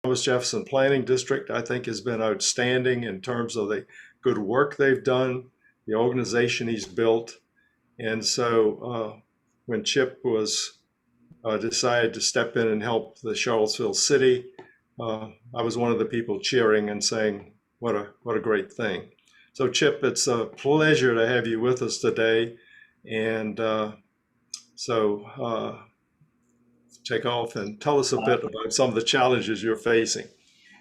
Thomas Jefferson Planning District, I think, has been outstanding in terms of the good work they've done, the organization he's built. And so when Chip was decided to step in and help the Charlottesville city, I was one of the people cheering and saying, what a great thing. So Chip, it's a pleasure to have you with us today. And take off and tell us a bit about some of the challenges you're facing.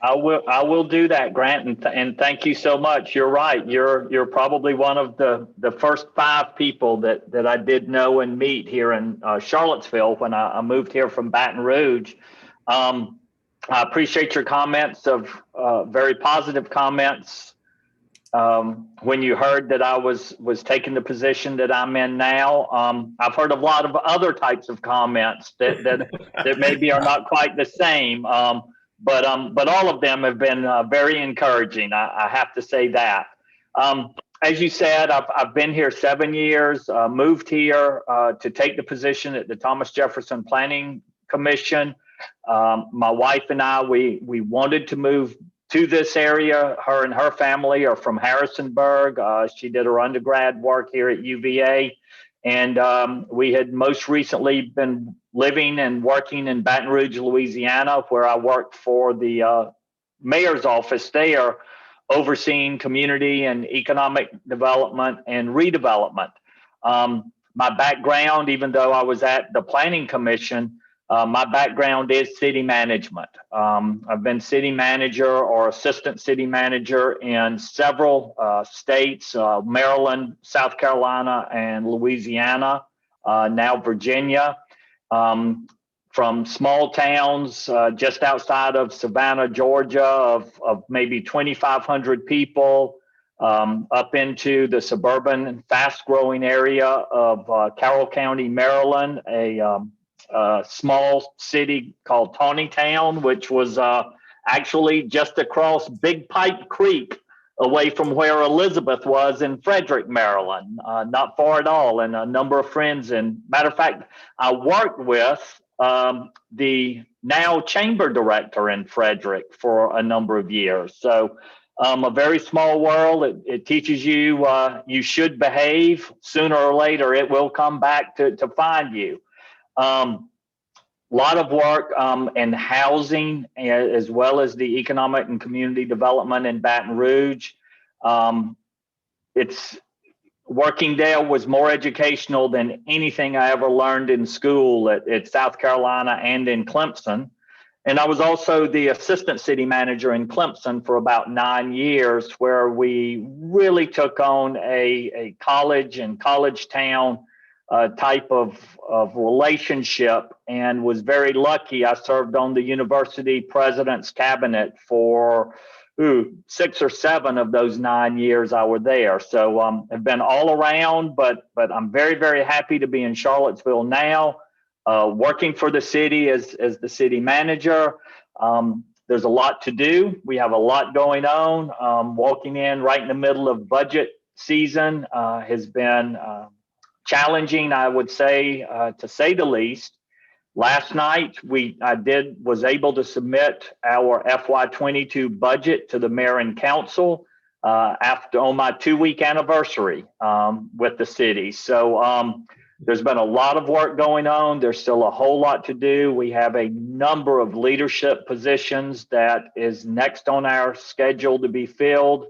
I will do that, Grant, and thank you so much. You're right. You're probably one of the first 5 people that I did know and meet here in Charlottesville when I moved here from Baton Rouge. I appreciate your comments of very positive comments. When you heard that I was taking the position that I'm in now, I've heard a lot of other types of comments that maybe are not quite the same. But all of them have been very encouraging. I have to say that. As you said, I've been here 7 years. Moved here to take the position at the Thomas Jefferson Planning Commission. My wife and I, we wanted to move to this area. Her and her family are from Harrisonburg. She did her undergrad work here at UVA. And we had most recently been living and working in Baton Rouge, Louisiana, where I worked for the mayor's office there, overseeing community and economic development and redevelopment. My background, even though I was at the Planning Commission, my background is city management. I've been city manager or assistant city manager in several states, Maryland, South Carolina, and Louisiana, now Virginia. From small towns just outside of Savannah, Georgia, of maybe 2,500 people, up into the suburban, fast-growing area of Carroll County, Maryland, a small city called Taneytown, which was actually just across Big Pipe Creek, away from where Elizabeth was in Frederick, Maryland, not far at all, and a number of friends. And matter of fact, I worked with the now chamber director in Frederick for a number of years. So a very small world. It teaches you you should behave. Sooner or later, it will come back to find you. Lot of work in housing, as well as the economic and community development in Baton Rouge. It's working there was more educational than anything I ever learned in school at South Carolina and in Clemson. And I was also the assistant city manager in Clemson for about 9 years, where we really took on a college and college town type of relationship, and was very lucky. I served on the university president's cabinet for 6 or 7 of those 9 years I were there. So I've been all around, but I'm very, very happy to be in Charlottesville now, working for the city as the city manager. There's a lot to do. We have a lot going on. Walking in right in the middle of budget season has been challenging, I would say, to say the least. Last night, I was able to submit our FY22 budget to the mayor and council on my 2-week anniversary with the city. So there's been a lot of work going on. There's still a whole lot to do. We have a number of leadership positions that is next on our schedule to be filled.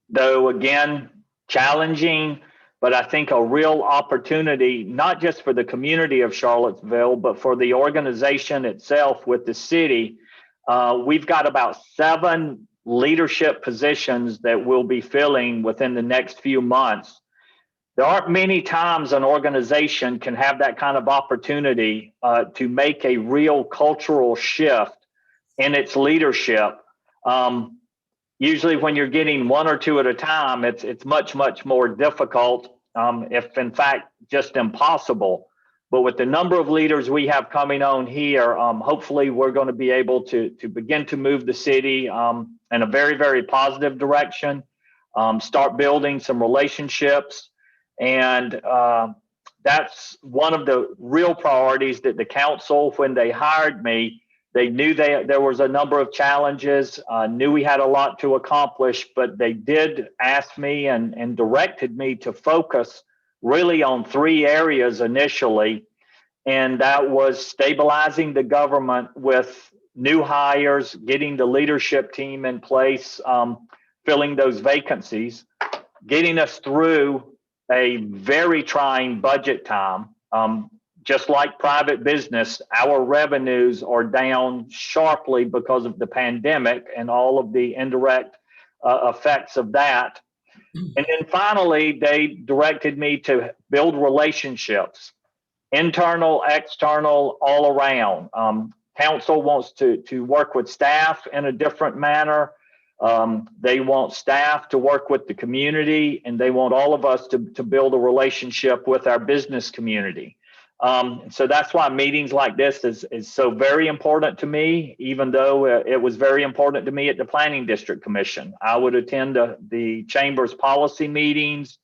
Though again, challenging, but I think a real opportunity, not just for the community of Charlottesville, but for the organization itself with the city. We've got about 7 leadership positions that we'll be filling within the next few months. There aren't many times an organization can have that kind of opportunity to make a real cultural shift in its leadership. Usually when you're getting 1 or 2 at a time, it's much, much more difficult, if in fact just impossible. But with the number of leaders we have coming on here, hopefully we're going to be able to begin to move the city in a very, very positive direction, start building some relationships, and that's one of the real priorities that the council, when they hired me, they knew there was a number of challenges, knew we had a lot to accomplish, but they did ask me and directed me to focus really on three areas initially. And that was stabilizing the government with new hires, getting the leadership team in place, filling those vacancies, getting us through a very trying budget time. Just like private business, our revenues are down sharply because of the pandemic and all of the indirect effects of that. And then finally, they directed me to build relationships, internal, external, all around. Council wants to work with staff in a different manner. They want staff to work with the community, and they want all of us to build a relationship with our business community. So that's why meetings like this is so very important to me, even though it was very important to me at the Planning District Commission. I would attend the Chamber's policy meetings,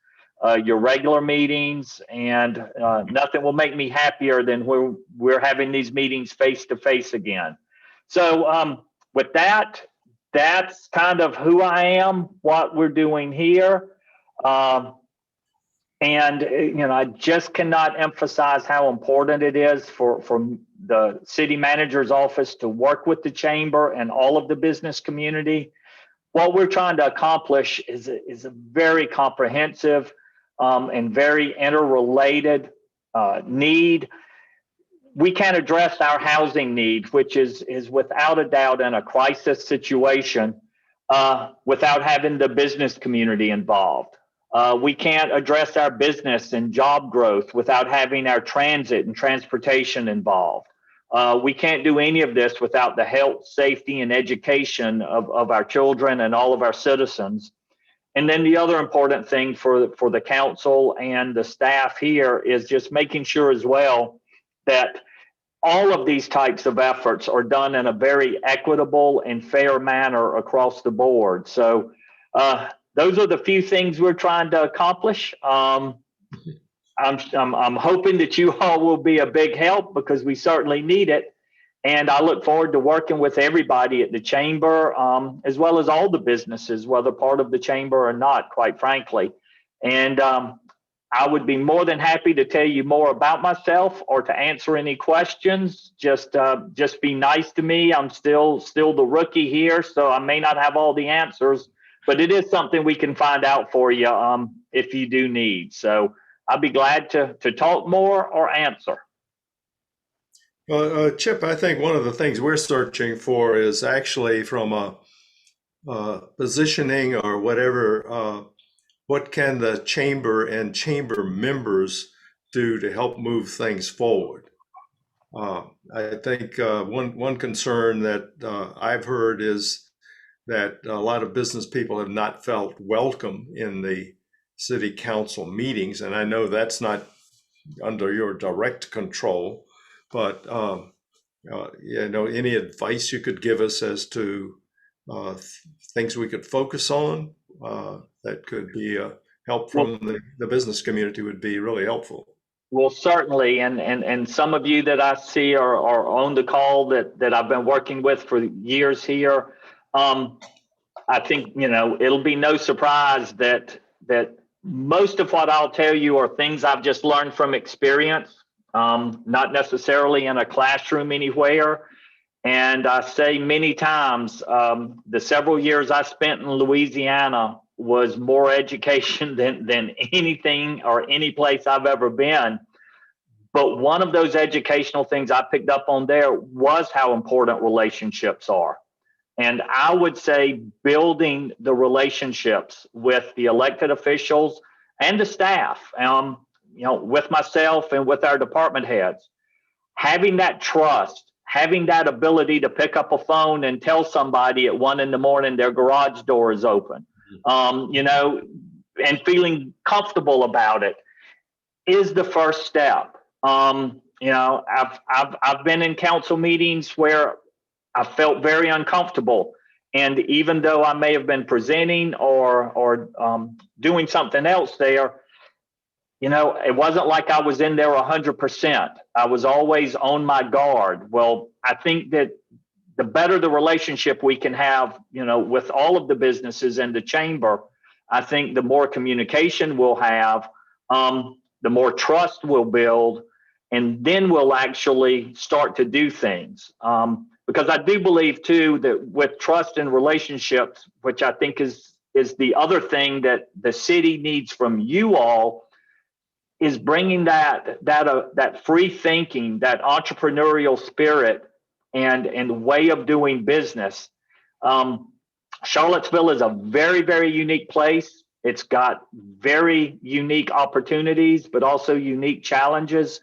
your regular meetings, and nothing will make me happier than we're having these meetings face to face again. So with that, that's kind of who I am, what we're doing here. And, I just cannot emphasize how important it is for the city manager's office to work with the chamber and all of the business community. What we're trying to accomplish is a very comprehensive and very interrelated need. We can't address our housing need, which is without a doubt in a crisis situation, without having the business community involved. We can't address our business and job growth without having our transit and transportation involved. We can't do any of this without the health, safety, and education of our children and all of our citizens. And then the other important thing for the council and the staff here is just making sure as well that all of these types of efforts are done in a very equitable and fair manner across the board. So those are the few things we're trying to accomplish. I'm hoping that you all will be a big help, because we certainly need it. And I look forward to working with everybody at the chamber, as well as all the businesses, whether part of the chamber or not, quite frankly. And I would be more than happy to tell you more about myself or to answer any questions. Just be nice to me. I'm still the rookie here, so I may not have all the answers, but it is something we can find out for you if you do need. So I'll be glad to talk more or answer. Well, Chip, I think one of the things we're searching for is actually from a positioning or whatever, what can the chamber and chamber members do to help move things forward? I think one concern that I've heard is that a lot of business people have not felt welcome in the city council meetings. And I know that's not under your direct control, but any advice you could give us as to things we could focus on that could be help from the business community would be really helpful. Well, certainly, and some of you that I see are on the call that I've been working with for years here. I think it'll be no surprise that most of what I'll tell you are things I've just learned from experience, not necessarily in a classroom anywhere. And I say many times, the several years I spent in Louisiana was more education than anything or any place I've ever been. But one of those educational things I picked up on there was how important relationships are. And I would say building the relationships with the elected officials and the staff, with myself and with our department heads, having that trust, having that ability to pick up a phone and tell somebody at 1 a.m. their garage door is open, and feeling comfortable about it is the first step. I've been in council meetings where I felt very uncomfortable, and even though I may have been presenting or doing something else there, it wasn't like I was in there 100%. I was always on my guard. Well, I think that the better the relationship we can have, with all of the businesses in the chamber, I think the more communication we'll have, the more trust we'll build, and then we'll actually start to do things. Because I do believe too that with trust and relationships, which I think is the other thing that the city needs from you all, is bringing that free thinking, that entrepreneurial spirit, and way of doing business. Charlottesville is a very, very unique place. It's got very unique opportunities, but also unique challenges.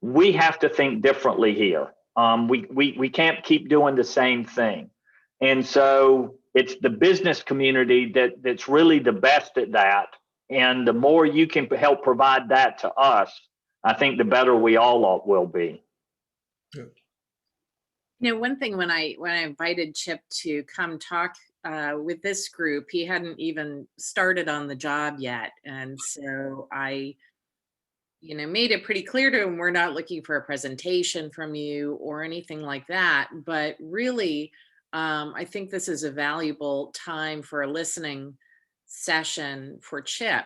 We have to think differently here. We can't keep doing the same thing. And so it's the business community that's really the best at that. And the more you can help provide that to us, I think the better we all will be. One thing when I invited Chip to come talk with this group, he hadn't even started on the job yet. And so I, made it pretty clear to him, we're not looking for a presentation from you or anything like that. But really, I think this is a valuable time for a listening session for Chip.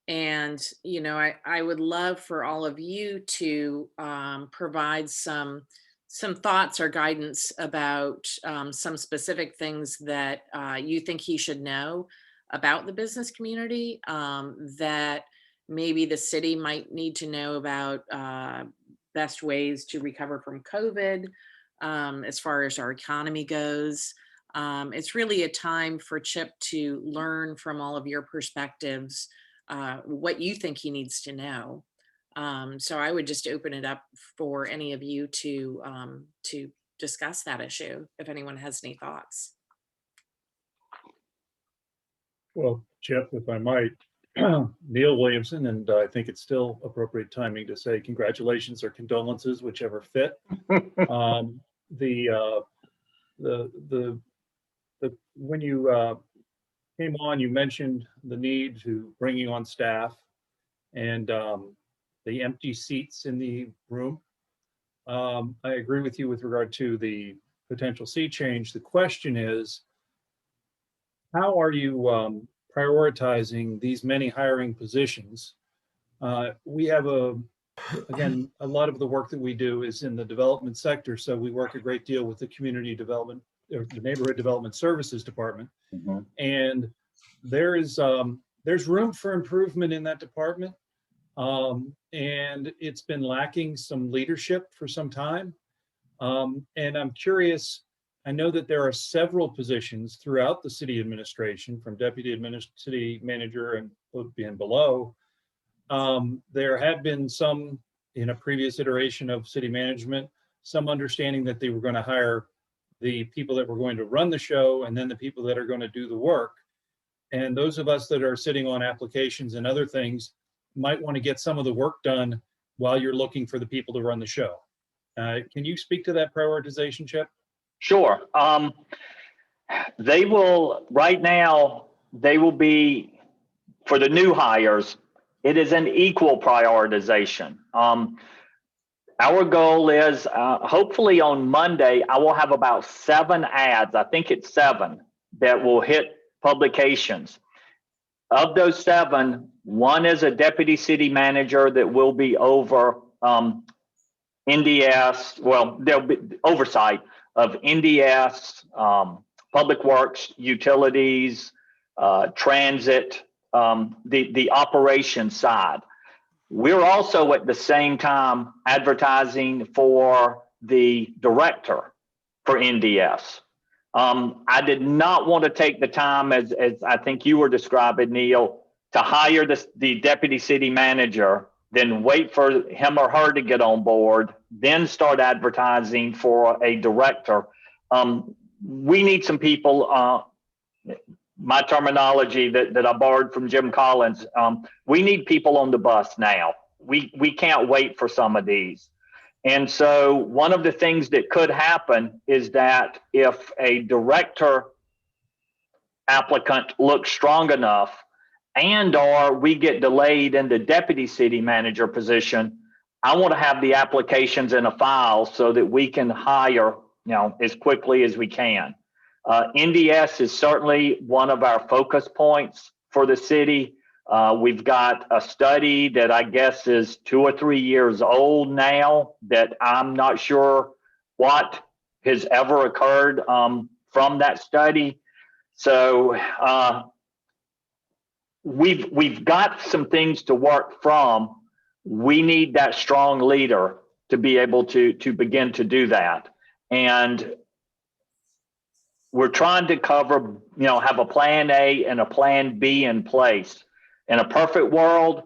And, I would love for all of you to provide some thoughts or guidance about some specific things that you think he should know about the business community, that maybe the city might need to know about best ways to recover from COVID, as far as our economy goes. It's really a time for Chip to learn from all of your perspectives what you think he needs to know. So I would just open it up for any of you to discuss that issue, if anyone has any thoughts. Well, Chip, if I might, Neil Williamson, and I think it's still appropriate timing to say congratulations or condolences, whichever fit. When you came on, you mentioned the need to bringing on staff and the empty seats in the room. I agree with you with regard to the potential sea change. The question is, how are you prioritizing these many hiring positions? We have again, a lot of the work that we do is in the development sector. So we work a great deal with the community development or the neighborhood development services department. Mm-hmm. And there's room for improvement in that department. And it's been lacking some leadership for some time. And I'm curious, I know that there are several positions throughout the city administration, from deputy city manager and below. There had been some in a previous iteration of city management, some understanding that they were going to hire the people that were going to run the show and then the people that are going to do the work. And those of us that are sitting on applications and other things might want to get some of the work done while you're looking for the people to run the show. Can you speak to that prioritization, Chip? Sure. They will, right now, they will be, for the new hires, it is an equal prioritization. Our goal is, hopefully on Monday, I will have about 7 ads, I think it's 7, that will hit publications. Of those 7, 1 is a deputy city manager that will be over NDS, well, there'll be oversight of NDS, public works, utilities, transit, the operations side. We're also at the same time advertising for the director for NDS. I did not want to take the time, as I think you were describing, Neil, to hire the deputy city manager, then wait for him or her to get on board, then start advertising for a director. We need some people, my terminology that I borrowed from Jim Collins, we need people on the bus now. We can't wait for some of these. And so one of the things that could happen is that if a director applicant looks strong enough, and or we get delayed in the deputy city manager position, I want to have the applications in a file so that we can hire, as quickly as we can. NDS is certainly one of our focus points for the city. We've got a study that I guess is 2 or 3 years old now that I'm not sure what has ever occurred from that study. So we've got some things to work from. We need that strong leader to be able to begin to do that. And we're trying to cover, have a plan A and a plan B in place. In a perfect world,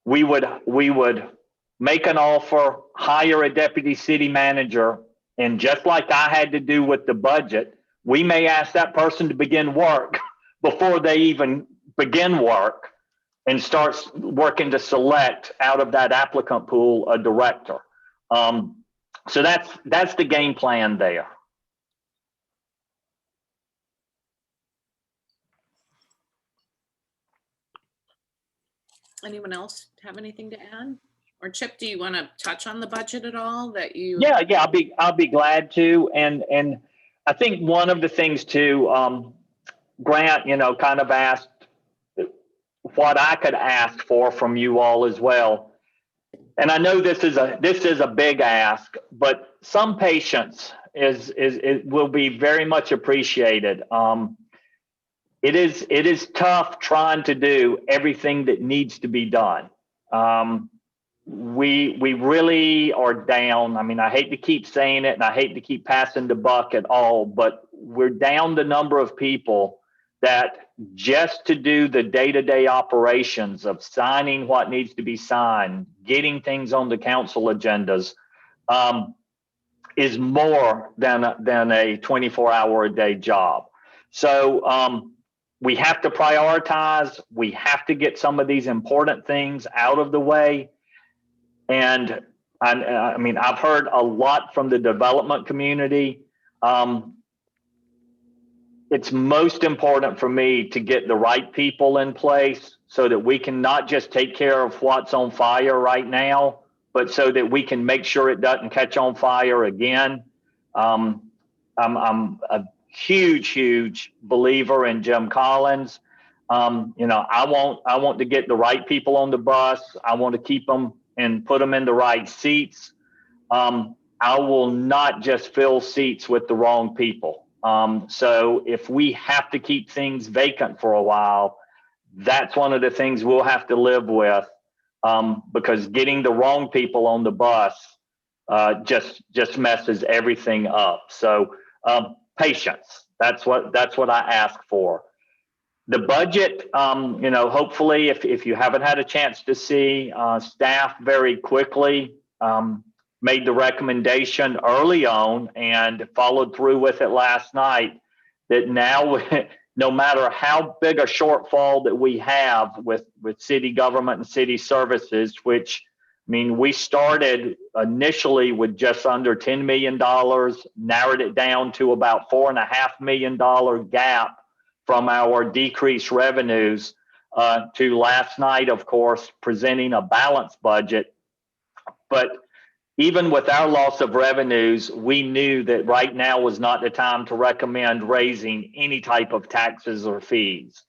we would make an offer, hire a deputy city manager, and just like I had to do with the budget, we may ask that person to begin work before they even begin work and start working to select out of that applicant pool a director. So that's the game plan there. Anyone else have anything to add? Or Chip, do you want to touch on the budget at all that you? Yeah, I'll be glad to. And I think one of the things too, Grant, kind of asked what I could ask for from you all as well. And I know this is a big ask, but some patience will be very much appreciated. It is tough trying to do everything that needs to be done. We really are down. I mean, I hate to keep saying it and I hate to keep passing the buck at all, but we're down the number of people that just to do the day-to-day operations of signing what needs to be signed, getting things on the council agendas, is more than a 24-hour-a-day job. So we have to prioritize. We have to get some of these important things out of the way. And I mean, I've heard a lot from the development community. It's most important for me to get the right people in place so that we can not just take care of what's on fire right now, but so that we can make sure it doesn't catch on fire again. I'm a huge believer in Jim Collins. I want to get the right people on the bus. I want to keep them and put them in the right seats. I will not just fill seats with the wrong people. So if we have to keep things vacant for a while, that's one of the things we'll have to live with, because getting the wrong people on the bus just messes everything up. So patience, that's what I ask for. The budget, hopefully if you haven't had a chance to see, staff very quickly made the recommendation early on and followed through with it last night that now, no matter how big a shortfall that we have with city government and city services, which, I mean, we started initially with just under $10 million, narrowed it down to about $4.5 million gap from our decreased revenues, to last night, of course, presenting a balanced budget. But even with our loss of revenues, we knew that right now was not the time to recommend raising any type of taxes or fees.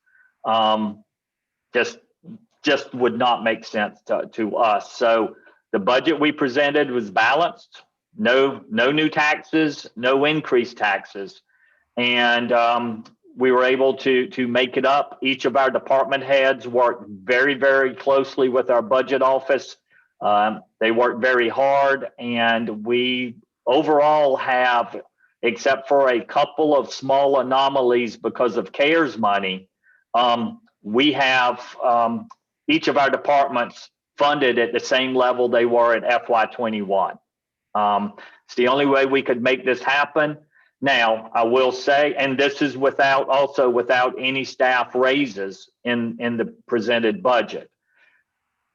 Just would not make sense to us. So the budget we presented was balanced, no new taxes, no increased taxes. And we were able to make it up. Each of our department heads worked very, very closely with our budget office. They worked very hard, and we overall have, except for a couple of small anomalies because of CARES money, we have each of our departments funded at the same level they were at FY21. It's the only way we could make this happen. Now, I will say, and this is without any staff raises in the presented budget.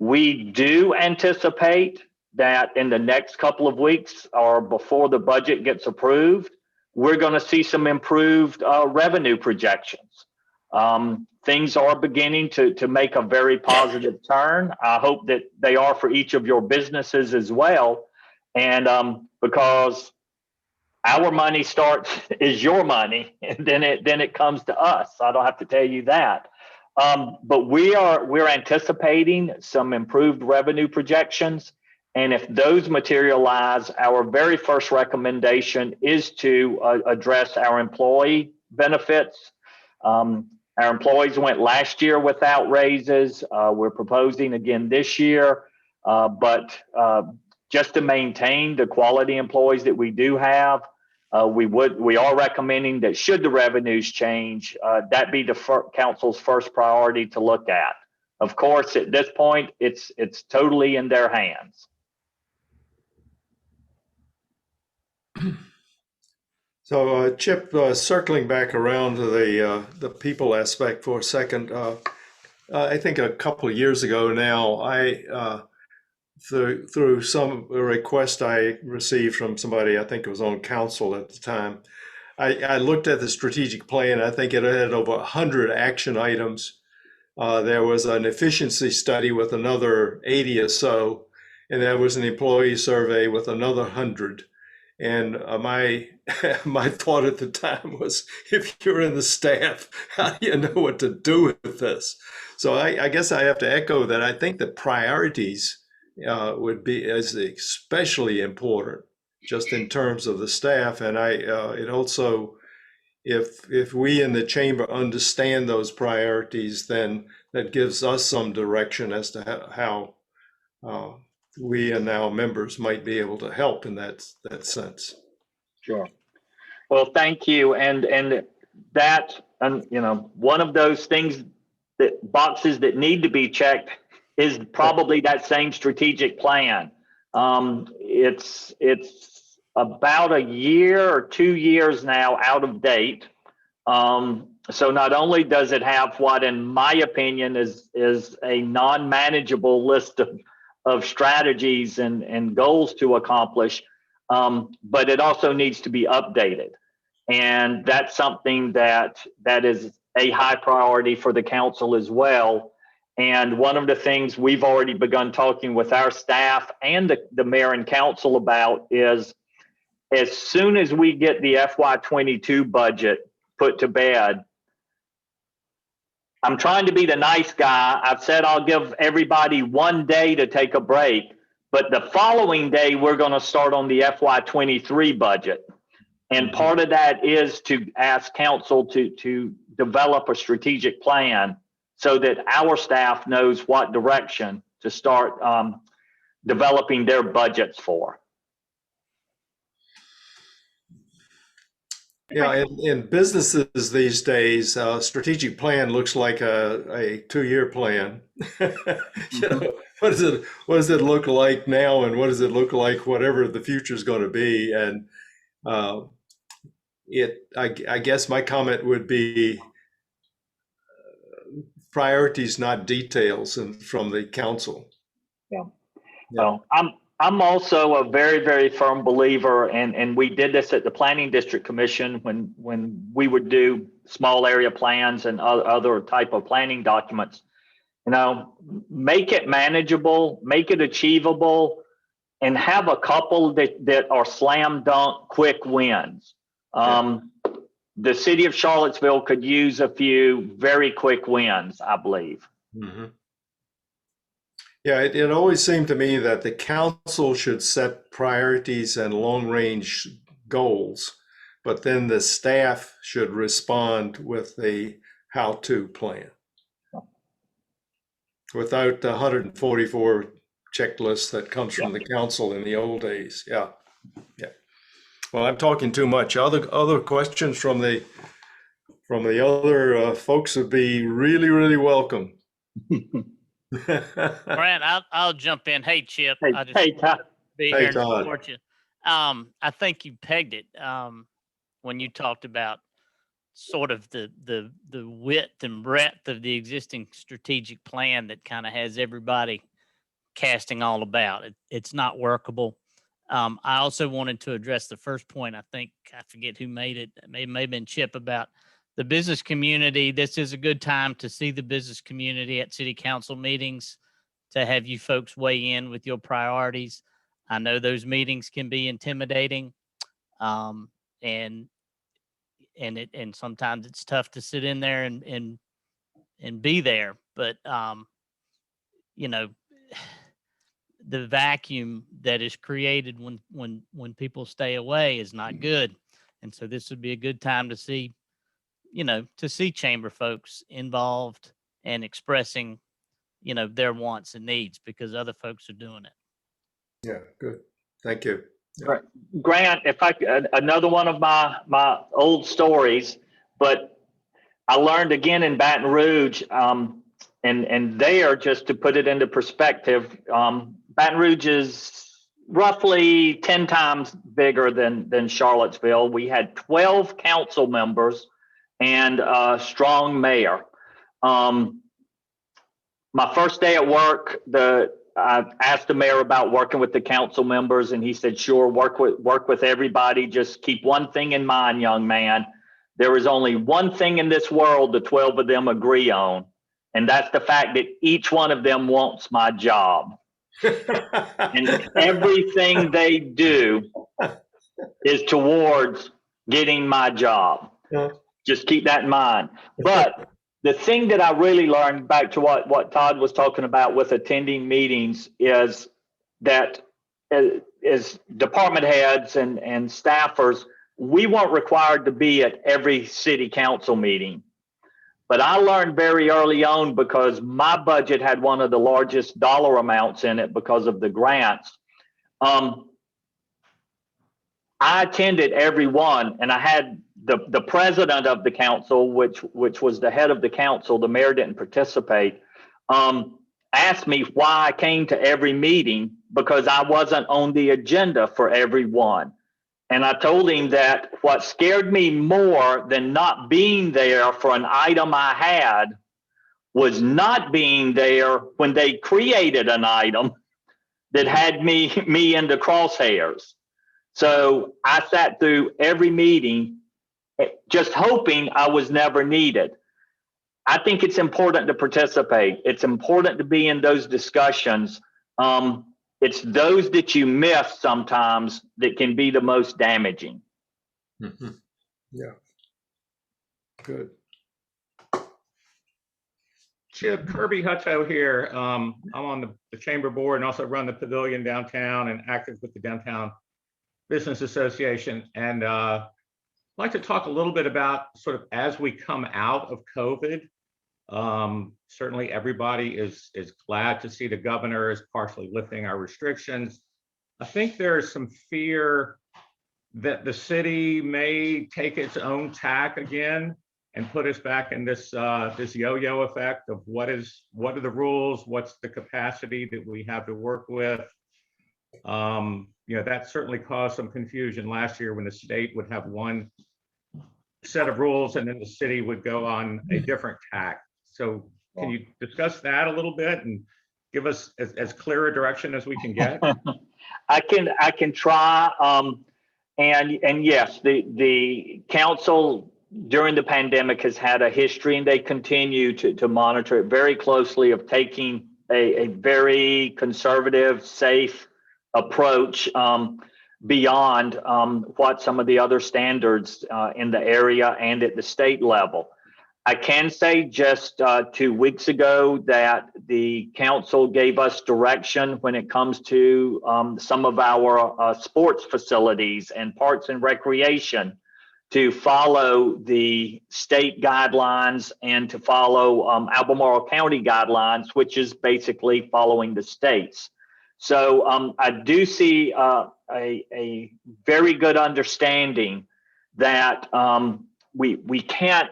We do anticipate that in the next couple of weeks or before the budget gets approved, we're going to see some improved revenue projections. Things are beginning to make a very positive turn. I hope that they are for each of your businesses as well. And because our money is your money, and then it comes to us. I don't have to tell you that. But we're anticipating some improved revenue projections. And if those materialize, our very first recommendation is to address our employee benefits. Our employees went last year without raises. We're proposing again this year, but just to maintain the quality employees that we do have, we are recommending that should the revenues change, that be the council's first priority to look at. Of course, at this point, it's totally in their hands. So Chip, circling back around to the people aspect for a second, I think a couple of years ago now, I through some request I received from somebody, I think it was on council at the time, I looked at the strategic plan. I think it had over 100 action items. There was an efficiency study with another 80 or so, and there was an employee survey with another 100. And my thought at the time was, if you're in the staff, how do you know what to do with this? So I guess I have to echo that. I think the priorities would be as especially important, just in terms of the staff. And it also, if we in the chamber understand those priorities, then that gives us some direction as to how we and our members might be able to help in that sense. Sure. Well, thank you. And that, one of those things, that boxes that need to be checked is probably that same strategic plan. It's about a year or 2 years now out of date. So not only does it have what, in my opinion, is a non-manageable list of strategies and goals to accomplish, but it also needs to be updated. And that's something that is a high priority for the council as well. And one of the things we've already begun talking with our staff and the mayor and council about is, as soon as we get the FY22 budget put to bed, I'm trying to be the nice guy. I've said I'll give everybody 1 day to take a break, but the following day, we're going to start on the FY23 budget. And part of that is to ask council to develop a strategic plan so that our staff knows what direction to start developing their budgets for. Yeah, in businesses these days, strategic plan looks like a 2-year plan. What does it look like now, and what does it look like whatever the future is going to be? And I guess my comment would be priorities, not details, and from the council. Yeah. Well, I'm also a very, very firm believer, and we did this at the Planning District Commission when we would do small area plans and other type of planning documents. Make it manageable, make it achievable, and have a couple that are slam dunk quick wins. The city of Charlottesville could use a few very quick wins, I believe. Mm-hmm. Yeah, it always seemed to me that the council should set priorities and long-range goals, but then the staff should respond with a how-to plan. Without the 144 checklists that comes from the council in the old days. Yeah. Well, I'm talking too much. Other questions from the other folks would be really, really welcome. Grant, I'll jump in. Hey, Chip. Hey, Todd. Be here and support you. I think you pegged it when you talked about sort of the width and breadth of the existing strategic plan that kind of has everybody casting all about. It's not workable. I also wanted to address the first point. I think, I forget who made it. It may have been Chip, about the business community, this is a good time to see the business community at city council meetings, to have you folks weigh in with your priorities. I know those meetings can be intimidating, and sometimes it's tough to sit in there and be there. But you know, the vacuum that is created when people stay away is not good. And so this would be a good time to see, to see chamber folks involved and expressing, their wants and needs, because other folks are doing it. Yeah, good. Thank you. Right. Grant, if I another one of my old stories, but I learned again in Baton Rouge, and there, just to put it into perspective, Baton Rouge is roughly 10 times bigger than Charlottesville. We had 12 council members and a strong mayor. My first day at work, I asked the mayor about working with the council members, and he said, sure, work with everybody. Just keep one thing in mind, young man. There is only one thing in this world the 12 of them agree on, and that's the fact that each one of them wants my job. And everything they do is towards getting my job. Just keep that in mind. But the thing that I really learned, back to what Todd was talking about with attending meetings, is that as department heads and staffers, we weren't required to be at every city council meeting. But I learned very early on, because my budget had one of the largest dollar amounts in it because of the grants. I attended every one, and I had the president of the council, which was the head of the council, the mayor didn't participate, asked me why I came to every meeting, because I wasn't on the agenda for every one. And I told him that what scared me more than not being there for an item I had was not being there when they created an item that had me in the crosshairs. So I sat through every meeting just hoping I was never needed. I think it's important to participate. It's important to be in those discussions. It's those that you miss sometimes that can be the most damaging. Mm-hmm. Yeah. Good. Chip, Kirby Hutto here. I'm on the chamber board and also run the pavilion downtown and active with the Downtown Business Association. And I'd like to talk a little bit about sort of as we come out of COVID. Certainly everybody is glad to see the governor is partially lifting our restrictions. I think there's some fear that the city may take its own tack again and put us back in this this yo-yo effect of what are the rules, what's the capacity that we have to work with. That certainly caused some confusion last year when the state would have one set of rules and then the city would go on a different tack. So can you discuss that a little bit and give us as clear a direction as we can get? I can try. And yes, the council during the pandemic has had a history, and they continue to monitor it very closely, of taking a very conservative, safe approach beyond what some of the other standards in the area and at the state level. I can say just 2 weeks ago that the council gave us direction when it comes to some of our sports facilities and parks and recreation to follow the state guidelines and to follow Albemarle County guidelines, which is basically following the states. So I do see a very good understanding that we can't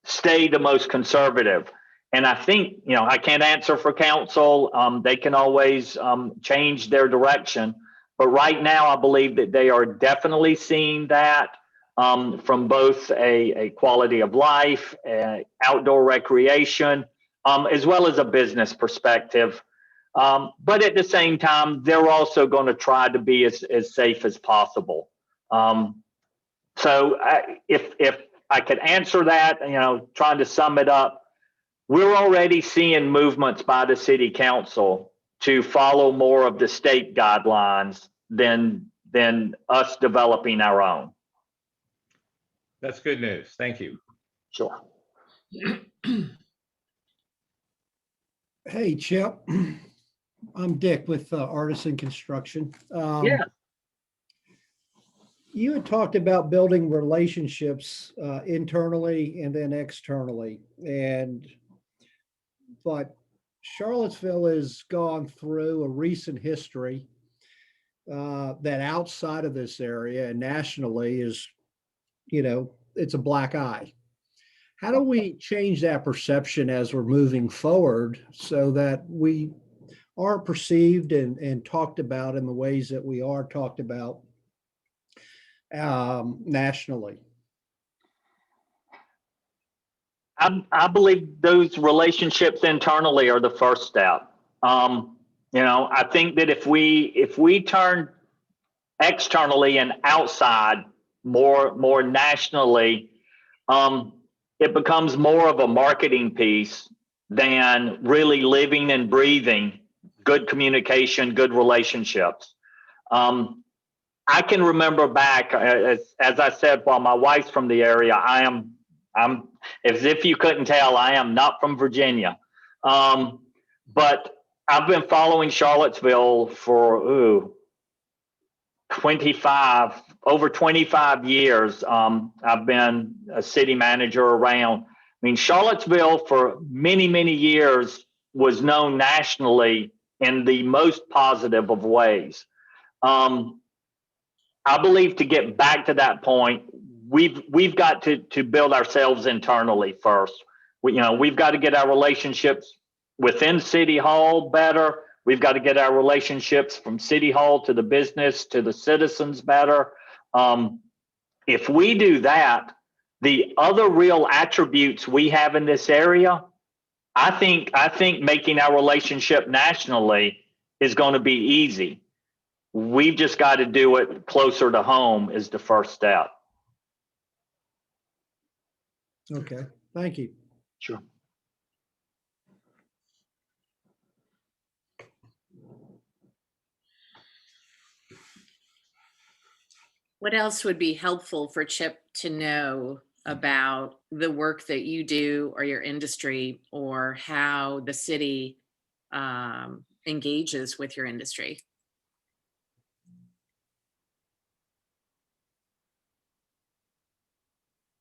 stay the most conservative. And I think, I can't answer for council. They can always change their direction. But right now, I believe that they are definitely seeing that from both a quality of life, outdoor recreation, as well as a business perspective. But at the same time, they're also going to try to be as safe as possible. So if could answer that, trying to sum it up. We're already seeing movements by the city council to follow more of the state guidelines than us developing our own. That's good news. Thank you. Sure. Hey, Chip. I'm Dick with Artisan Construction. Yeah. You had talked about building relationships internally and then externally. But Charlottesville has gone through a recent history that outside of this area and nationally is, it's a black eye. How do we change that perception as we're moving forward so that we are perceived and talked about in the ways that we are talked about nationally? I believe those relationships internally are the first step. I think that if we turn externally and outside more nationally, it becomes more of a marketing piece than really living and breathing good communication, good relationships. I can remember back, as I said, while my wife's from the area, I'm, as if you couldn't tell, I am not from Virginia. But I've been following Charlottesville for over 25 years. I've been a city manager around. I mean, Charlottesville for many, many years was known nationally in the most positive of ways. I believe to get back to that point, we've got to build ourselves internally first. We've got to get our relationships within City Hall better. We've got to get our relationships from City Hall to the business to the citizens better. If we do that, the other real attributes we have in this area, I think making our relationship nationally is going to be easy. We've just got to do it closer to home is the first step. Okay, thank you. Sure. What else would be helpful for Chip to know about the work that you do or your industry, or how the city engages with your industry?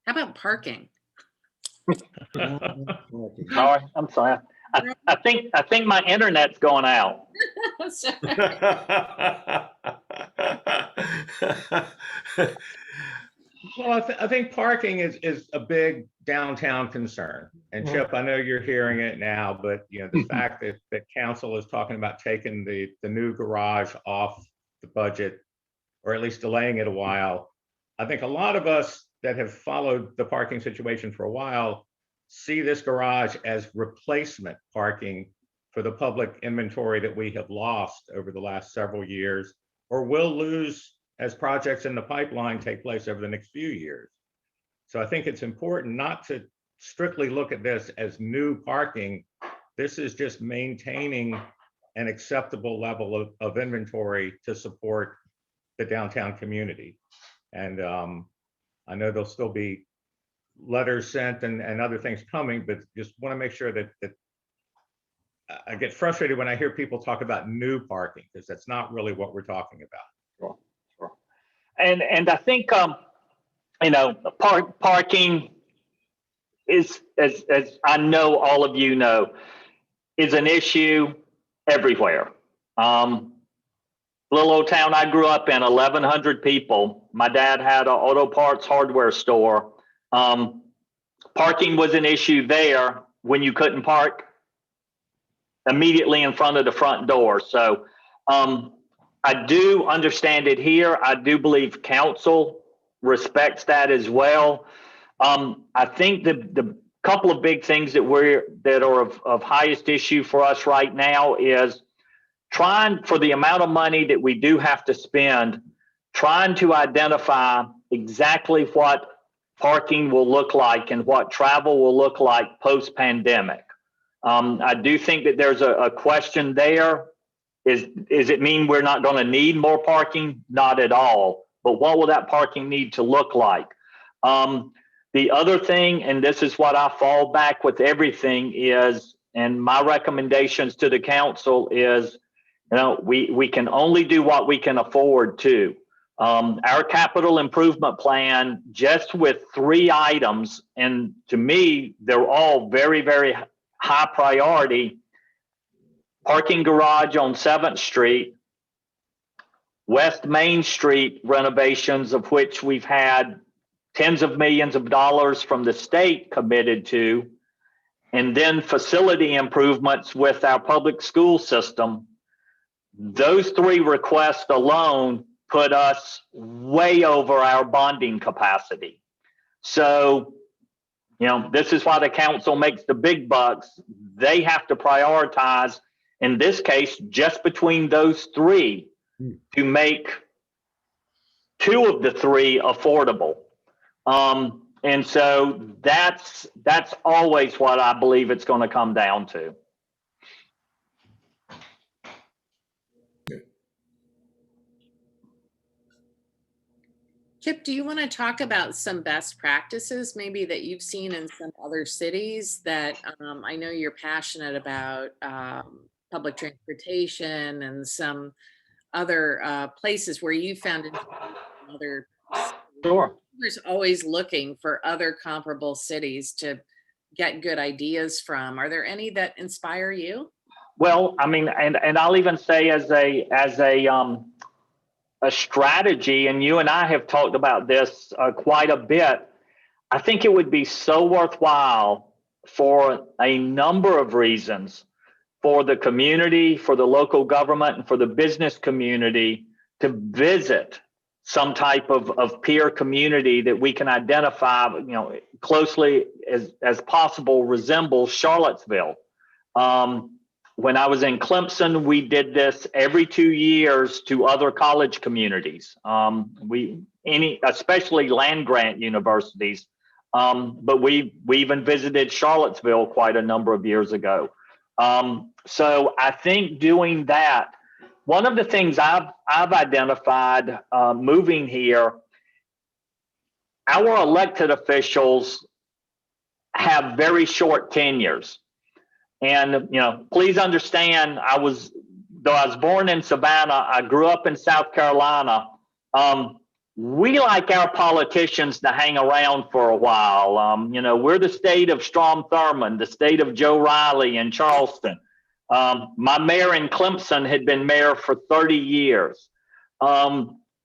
How about parking? Sorry, I'm sorry. I think my internet's going out. Well, I think parking is a big downtown concern. And Chip, I know you're hearing it now, but the fact that council is talking about taking the new garage off the budget, or at least delaying it a while, I think a lot of us that have followed the parking situation for a while see this garage as replacement parking for the public inventory that we have lost over the last several years, or will lose as projects in the pipeline take place over the next few years. So I think it's important not to strictly look at this as new parking. This is just maintaining an acceptable level of inventory to support the downtown community. And I know there'll still be letters sent and other things coming, but just want to make sure that I get frustrated when I hear people talk about new parking, because that's not really what we're talking about. Sure. And I think parking is, as I know all of you know, is an issue everywhere. Little old town I grew up in, 1,100 people. My dad had an auto parts hardware store. Parking was an issue there when you couldn't park immediately in front of the front door. So I do understand it here. I do believe council respects that as well. I think the couple of big things that are of highest issue for us right now is trying, for the amount of money that we do have to spend, trying to identify exactly what parking will look like and what travel will look like post-pandemic. I do think that there's a question there. Is it mean we're not going to need more parking? Not at all. But what will that parking need to look like? The other thing, and this is what I fall back with everything is, and my recommendations to the council is, we can only do what we can afford to. Our capital improvement plan, just with 3 items, and to me, they're all very, very high priority. Parking garage on 7th Street, West Main Street renovations, of which we've had tens of millions of dollars from the state committed to, and then facility improvements with our public school system. Those 3 requests alone put us way over our bonding capacity. So, this is why the council makes the big bucks. They have to prioritize, in this case, just between those 3 to make 2 of the 3 affordable. And so that's always what I believe it's going to come down to. Chip, do you want to talk about some best practices maybe that you've seen in some other cities that I know you're passionate about, public transportation and some other places where you found in other cities? Sure. There's always looking for other comparable cities to get good ideas from. Are there any that inspire you? Well, I mean, and I'll even say as a strategy, and you and I have talked about this quite a bit, I think it would be so worthwhile for a number of reasons for the community, for the local government, and for the business community to visit some type of peer community that we can identify, closely as possible resembles Charlottesville. When I was in Clemson, we did this every 2 years to other college communities, especially land grant universities. But we even visited Charlottesville quite a number of years ago. So I think doing that, one of the things I've identified moving here, our elected officials have very short tenures. And, please understand, though I was born in Savannah, I grew up in South Carolina. We like our politicians to hang around for a while. We're the state of Strom Thurmond, the state of Joe Riley in Charleston. My mayor in Clemson had been mayor for 30 years.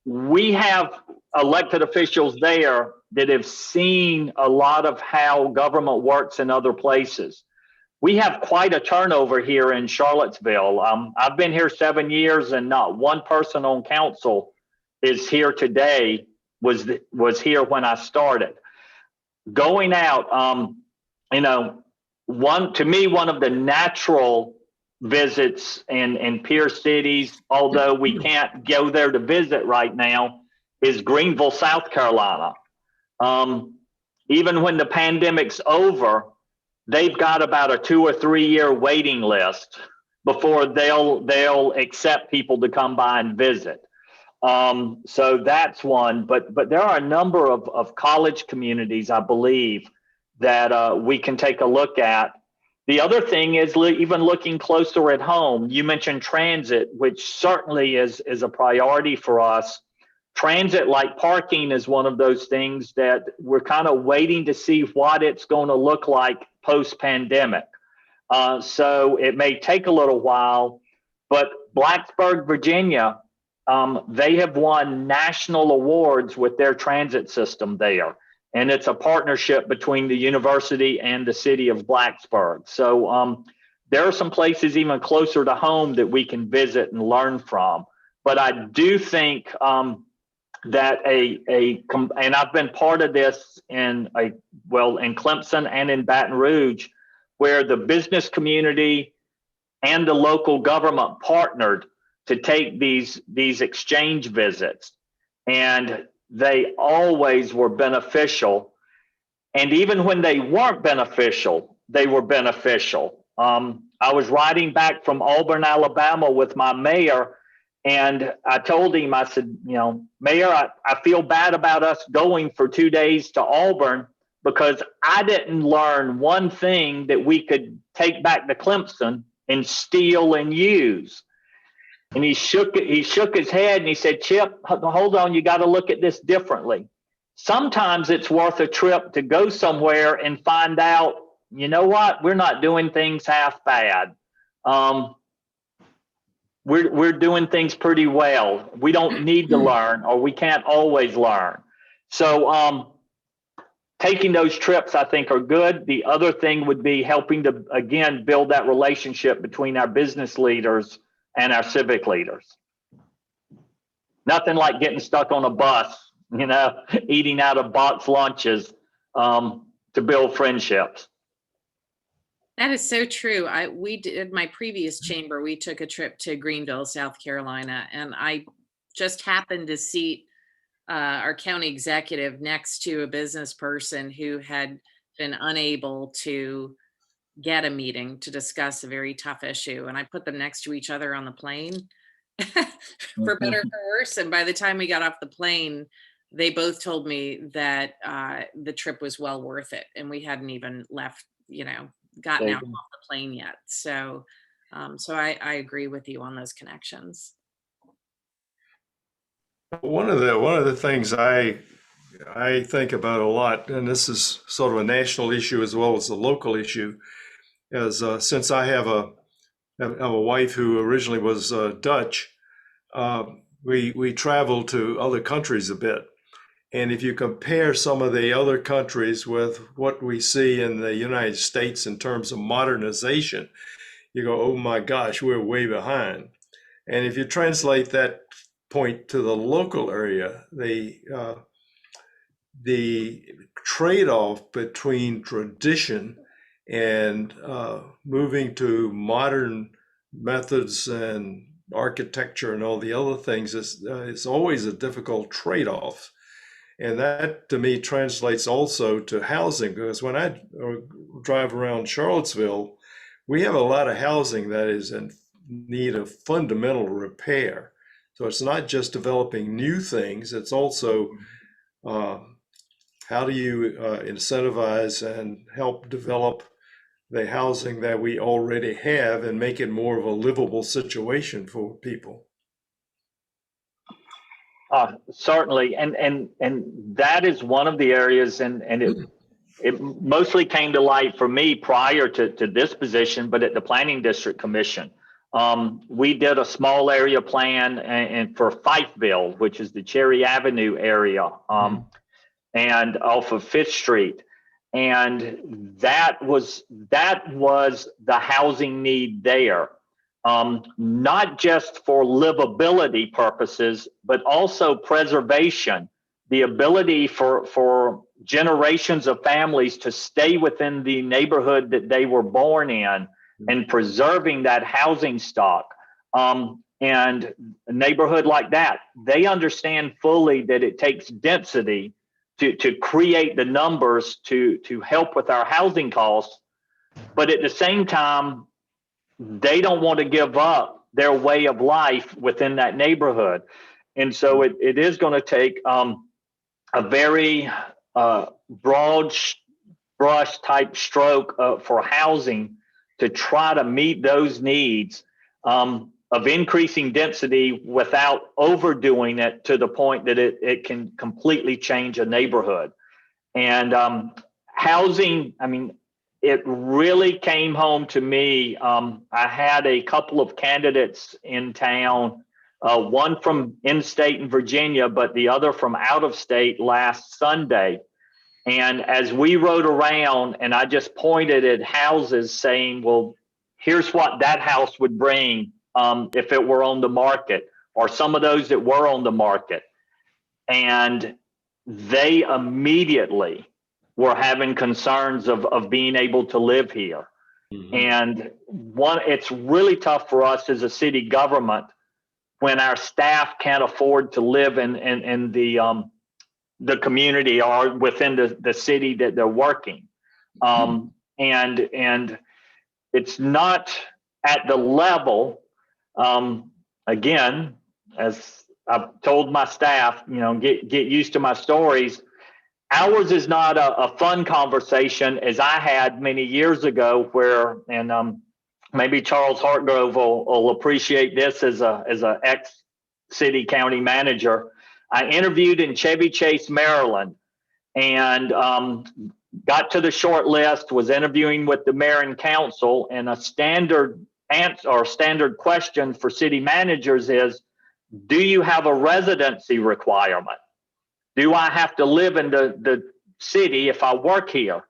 We have elected officials there that have seen a lot of how government works in other places. We have quite a turnover here in Charlottesville. I've been here 7 years and not one person on council is here today, was here when I started. Going out, one of the natural visits in peer cities, although we can't go there to visit right now, is Greenville, South Carolina. Even when the pandemic's over, they've got about a 2 or 3 year waiting list before they'll accept people to come by and visit. So that's one, but there are a number of college communities, I believe, that we can take a look at. The other thing is even looking closer at home. You mentioned transit, which certainly is a priority for us. Transit, like parking, is one of those things that we're kind of waiting to see what it's going to look like post-pandemic. So it may take a little while, but Blacksburg, Virginia, they have won national awards with their transit system there. And it's a partnership between the university and the city of Blacksburg. So there are some places even closer to home that we can visit and learn from. But I do think that and I've been part of this in Clemson and in Baton Rouge, where the business community and the local government partnered to take these exchange visits, and they always were beneficial. And even when they weren't beneficial, they were beneficial. I was riding back from Auburn, Alabama with my mayor, and I told him, I said, Mayor, I feel bad about us going for 2 days to Auburn because I didn't learn one thing that we could take back to Clemson and steal and use. And he shook his head and he said, Chip, hold on, you got to look at this differently. Sometimes it's worth a trip to go somewhere and find out, you know what, we're not doing things half bad. We're doing things pretty well. We don't need to learn, or we can't always learn. So taking those trips, I think, are good. The other thing would be helping to, again, build that relationship between our business leaders and our civic leaders. Nothing like getting stuck on a bus, eating out of box lunches to build friendships. That is so true. We did my previous chamber. We took a trip to Greenville, South Carolina, and I just happened to seat our county executive next to a business person who had been unable to get a meeting to discuss a very tough issue. And I put them next to each other on the plane for better or for worse. And by the time we got off the plane, they both told me that the trip was well worth it. And we hadn't even left, gotten out off the plane yet. So I agree with you on those connections. One of the things I think about a lot, and this is sort of a national issue as well as a local issue, is since I have a wife who originally was Dutch, we travel to other countries a bit. And if you compare some of the other countries with what we see in the United States in terms of modernization, you go, oh my gosh, we're way behind. And if you translate that point to the local area, the trade-off between tradition and moving to modern methods and architecture and all the other things is always a difficult trade-off. And that to me translates also to housing, because when I drive around Charlottesville, we have a lot of housing that is in need of fundamental repair. So it's not just developing new things, it's also how do you incentivize and help develop the housing that we already have and make it more of a livable situation for people. Certainly, and that is one of the areas, and it mostly came to light for me prior to this position, but at the Planning District Commission. We did a small area plan and for Fifeville, which is the Cherry Avenue area, and off of 5th Street. And that was the housing need there. Not just for livability purposes, but also preservation, the ability for generations of families to stay within the neighborhood that they were born in and preserving that housing stock. And a neighborhood like that, they understand fully that it takes density to create the numbers to help with our housing costs. But at the same time, they don't want to give up their way of life within that neighborhood. And so it is going to take a very broad brush type stroke for housing to try to meet those needs of increasing density without overdoing it to the point that it can completely change a neighborhood. And housing, I mean, it really came home to me. I had a couple of candidates in town, one from in-state in Virginia, but the other from out of state last Sunday. And as we rode around and I just pointed at houses saying, well, here's what that house would bring if it were on the market, or some of those that were on the market. And they immediately were having concerns of being able to live here. Mm-hmm. And it's really tough for us as a city government when our staff can't afford to live in the community or within the city that they're working. And it's not at the level, again, as I've told my staff, get used to my stories. Ours is not a fun conversation as I had many years ago where, and maybe Charles Hartgrove will appreciate this as a ex-city county manager. I interviewed in Chevy Chase, Maryland, and got to the short list, was interviewing with the mayor and council, and a standard answer or standard question for city managers is, do you have a residency requirement? Do I have to live in the city if I work here?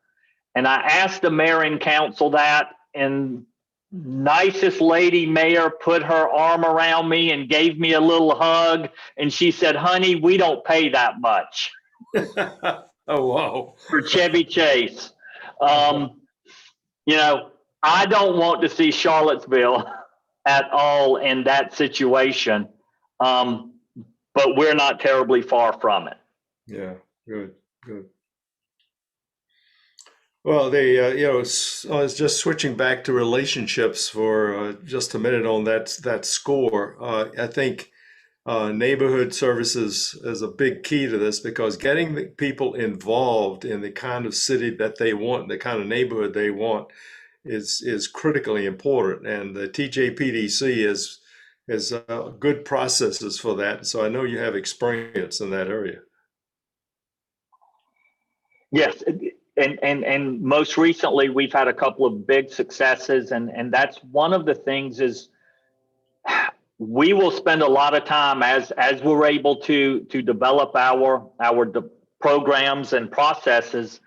And I asked the mayor and council that, and nicest lady mayor put her arm around me and gave me a little hug. And she said, honey, we don't pay that much. Oh, wow. For Chevy Chase. I don't want to see Charlottesville at all in that situation. But we're not terribly far from it. Yeah, good. Well, I was just switching back to relationships for just a minute on that score. I think neighborhood services is a big key to this, because getting the people involved in the kind of city that they want, the kind of neighborhood they want, is critically important. And the TJPDC is good processes for that. So I know you have experience in that area. Yes, and most recently we've had a couple of big successes, and that's one of the things is we will spend a lot of time as we're able to develop our programs and processes,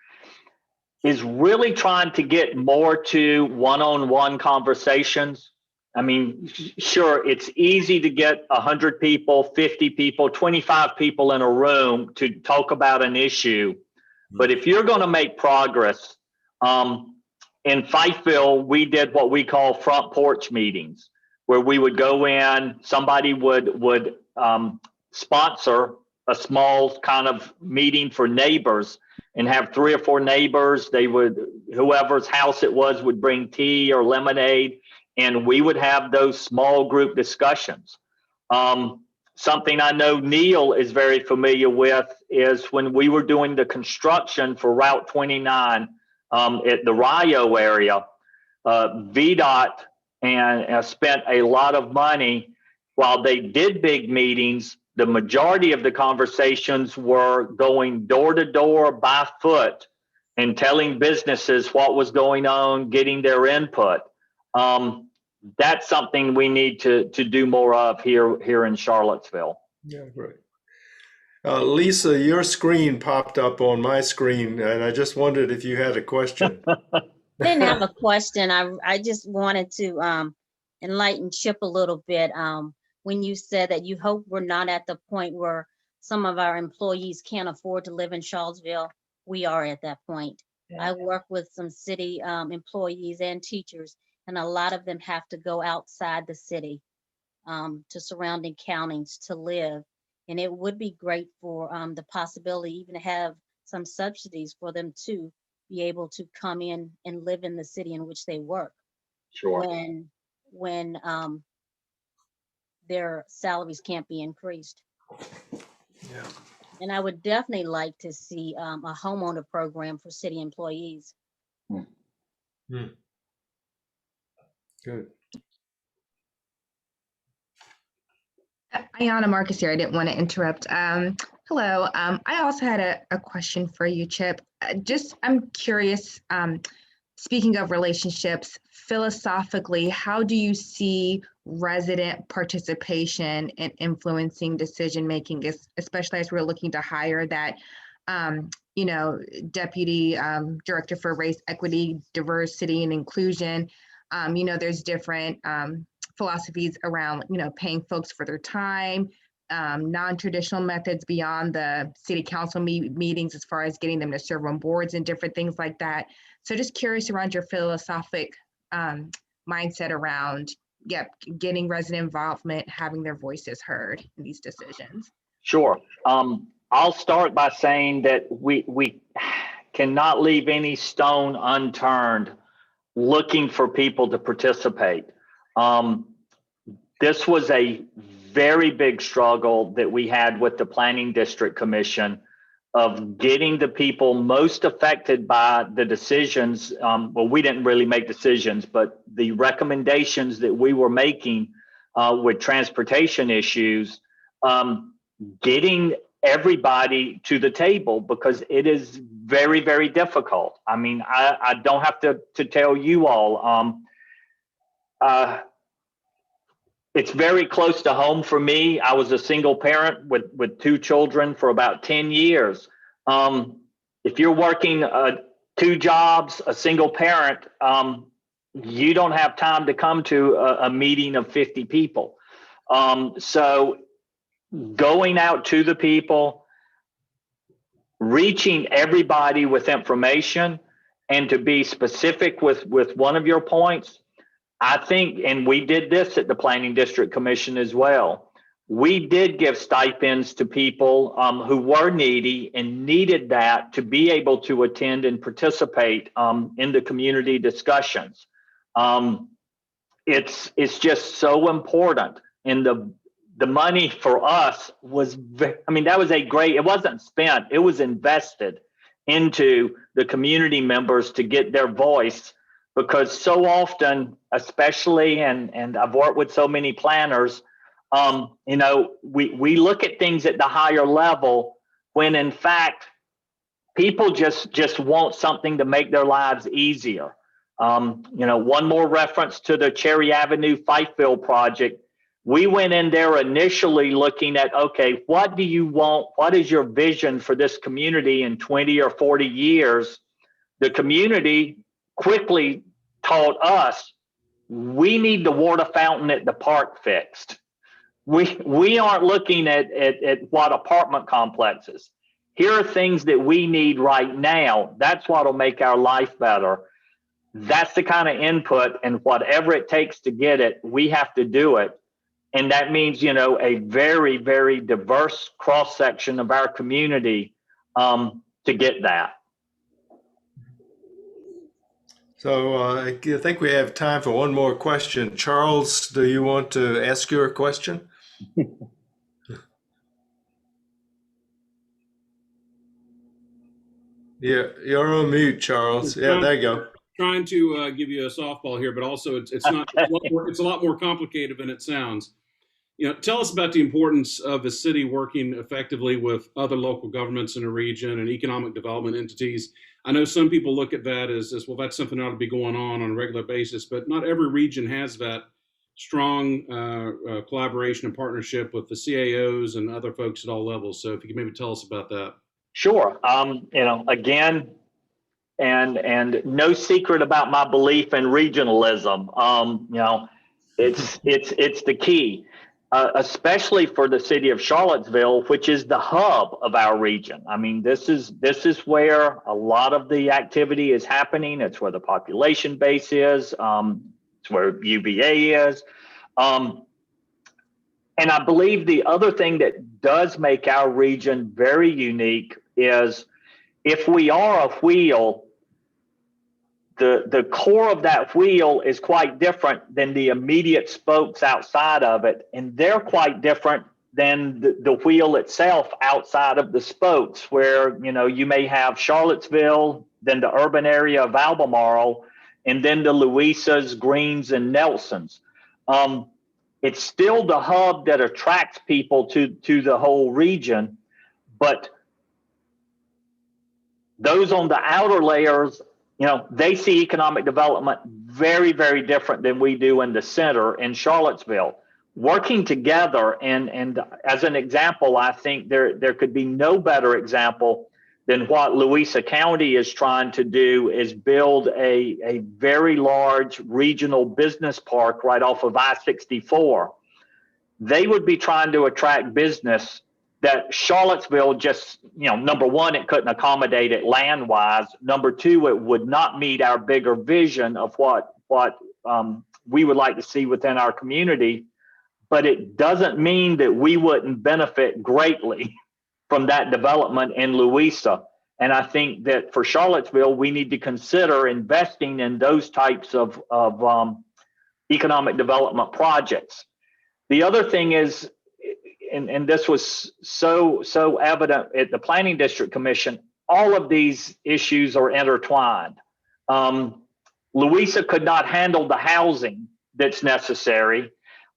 is really trying to get more to one-on-one conversations. I mean, sure, it's easy to get 100 people, 50 people, 25 people in a room to talk about an issue. But if you're going to make progress, in Fifeville, we did what we call front porch meetings, where we would go in, somebody would sponsor a small kind of meeting for neighbors and have 3 or 4 neighbors. They would, whoever's house it was, would bring tea or lemonade, and we would have those small group discussions. Something I know Neil is very familiar with is when we were doing the construction for Route 29 at the Rio area, VDOT and spent a lot of money. While they did big meetings, the majority of the conversations were going door to door by foot and telling businesses what was going on, getting their input. That's something we need to do more of here in Charlottesville. Yeah, great. Lisa, your screen popped up on my screen, and I just wondered if you had a question. I didn't have a question. I just wanted to enlighten Chip a little bit. When you said that you hope we're not at the point where some of our employees can't afford to live in Charlottesville, we are at that point. Yeah. I work with some city employees and teachers, and a lot of them have to go outside the city to surrounding counties to live. And it would be great for the possibility even to have some subsidies for them to be able to come in and live in the city in which they work. Sure. When their salaries can't be increased. Yeah. And I would definitely like to see a homeowner program for city employees. Good. Ayana Marcus here. I didn't want to interrupt. Hello. I also had a question for you, Chip. I'm curious, speaking of relationships, philosophically, how do you see resident participation in influencing decision-making, especially as we're looking to hire that, deputy director for race, equity, diversity, and inclusion? There's different philosophies around, paying folks for their time, non-traditional methods beyond the city council meetings as far as getting them to serve on boards and different things like that. So just curious around your philosophic mindset around, getting resident involvement, having their voices heard in these decisions. Sure. I'll start by saying that we cannot leave any stone unturned looking for people to participate. This was a very big struggle that we had with the Planning District Commission of getting the people most affected by the decisions. Well, we didn't really make decisions, but the recommendations that we were making with transportation issues, getting everybody to the table, because it is very, very difficult. I mean, I don't have to tell you all. It's very close to home for me. I was a single parent with 2 children for about 10 years. If you're working 2 jobs, a single parent, you don't have time to come to a meeting of 50 people. So going out to the people, reaching everybody with information, and to be specific with one of your points, I think, and we did this at the Planning District Commission as well, we did give stipends to people who were needy and needed that to be able to attend and participate in the community discussions. It's just so important. And the money for us was, I mean, that was a great, it wasn't spent, it was invested into the community members to get their voice. Because so often, especially, and I've worked with so many planners, you know, we look at things at the higher level when in fact, people just want something to make their lives easier. You know, one more reference to the Cherry Avenue Fifeville project. We went in there initially looking at, okay, what do you want? What is your vision for this community in 20 or 40 years? The community quickly told us, we need the water fountain at the park fixed. We aren't looking at what apartment complexes. Here are things that we need right now. That's what'll make our life better. That's the kind of input, and whatever it takes to get it, we have to do it. And that means, you know, a very, very diverse cross section of our community to get that. So I think we have time for one more question. Charles, do you want to ask your question? Yeah, you're on mute, Charles. Yeah, there you go. Trying to give you a softball here, but also it's not. It's a lot more complicated than it sounds. You know, tell us about the importance of the city working effectively with other local governments in the region and economic development entities. I know some people look at that as well, that's something that ought to be going on a regular basis, but not every region has that strong collaboration and partnership with the CAOs and other folks at all levels. So if you could maybe tell us about that. Sure. You know, again, and no secret about my belief in regionalism. You know, it's the key. Especially for the city of Charlottesville, which is the hub of our region. I mean, this is where a lot of the activity is happening. It's where the population base is. It's where UVA is. And I believe the other thing that does make our region very unique is if we are a wheel, the core of that wheel is quite different than the immediate spokes outside of it. And they're quite different than the wheel itself outside of the spokes, where, you know, you may have Charlottesville, then the urban area of Albemarle, and then the Louisas, Greens, and Nelsons. It's still the hub that attracts people to the whole region, but those on the outer layers, you know, they see economic development very, very different than we do in the center in Charlottesville. Working together, and as an example, I think there could be no better example than what Louisa County is trying to do, is build a very large regional business park right off of I-64. They would be trying to attract business that Charlottesville just, you know, number one, it couldn't accommodate it land-wise. Number two, it would not meet our bigger vision of what we would like to see within our community. But it doesn't mean that we wouldn't benefit greatly from that development in Louisa. And I think that for Charlottesville, we need to consider investing in those types of economic development projects. The other thing is, and this was so evident at the Planning District Commission, all of these issues are intertwined. Louisa could not handle the housing that's necessary.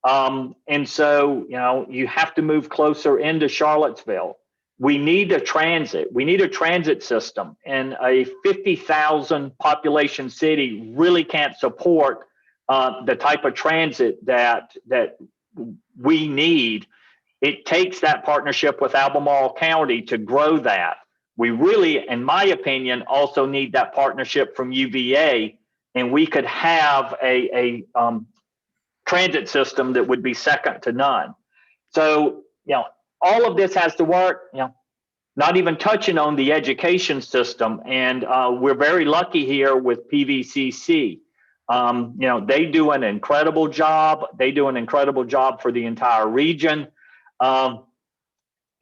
And so, you know, you have to move closer into Charlottesville. We need a transit. We need a transit system. And a 50,000 population city really can't support the type of transit that we need. It takes that partnership with Albemarle County to grow that. We really, in my opinion, also need that partnership from UVA, and we could have a transit system that would be second to none. So, you know, all of this has to work, you know, not even touching on the education system. And we're very lucky here with PVCC. You know, they do an incredible job. They do an incredible job for the entire region. You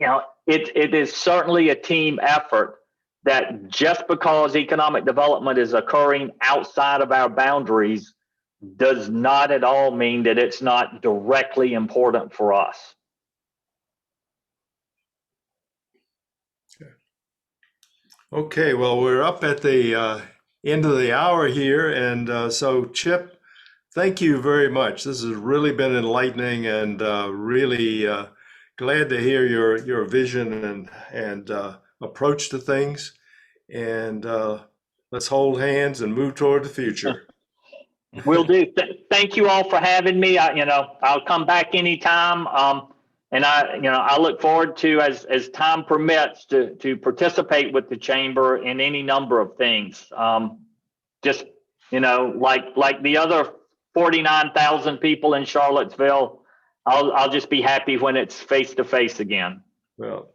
know, it is certainly a team effort that just because economic development is occurring outside of our boundaries does not at all mean that it's not directly important for us. Okay, well, we're up at the end of the hour here. And so, Chip, thank you very much. This has really been enlightening, and really glad to hear your vision and approach to things. And let's hold hands and move toward the future. Will do. Thank you all for having me. You know, I'll come back anytime. And I look forward to, as time permits, to participate with the chamber in any number of things. Just, you know, like the other 49,000 people in Charlottesville, I'll just be happy when it's face to face again. Well,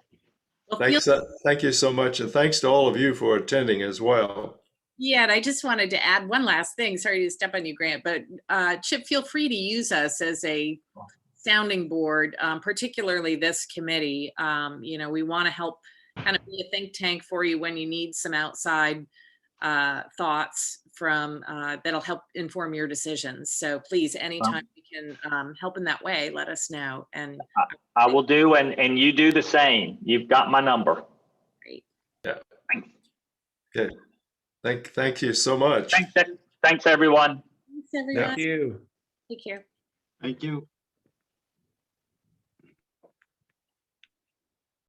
thank you so much, and thanks to all of you for attending as well. Yeah, and I just wanted to add one last thing. Sorry to step on you, Grant, but Chip, feel free to use us as a sounding board, particularly this committee. You know, we want to help kind of be a think tank for you when you need some outside thoughts from that'll help inform your decisions. So please, anytime we can help in that way, let us know. And I will do, and you do the same. You've got my number. Great. Yeah. Good. Thank you so much. Thanks everyone. Thanks, everyone. Thank you. Take care. Thank you.